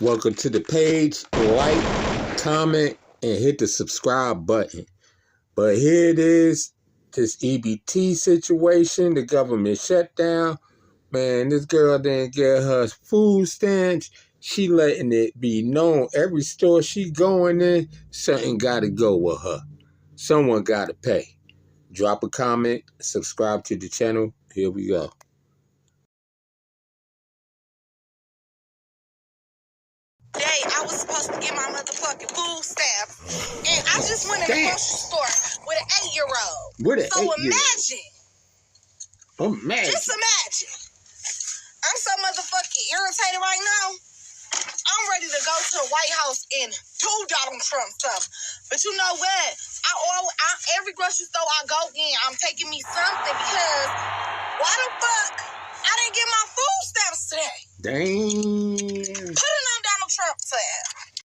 Welcome to the page. Like, comment, and hit the subscribe button. But here it is. This EBT situation, the government shutdown. Man, this girl didn't get her food stamps. She letting it be known every store she going in, something gotta go with her. Someone gotta pay. Drop a comment, subscribe to the channel. Here we go. I was supposed to get my motherfucking food stamps, and I just went in the grocery store with an 8-year-old. So imagine. Just imagine. I'm so motherfucking irritated right now. I'm ready to go to the White House and do Donald Trump stuff. But you know what? Every grocery store I go in, I'm taking me something because why the fuck I didn't get my food stamps today? Damn. Put it on Donald Trump's ass.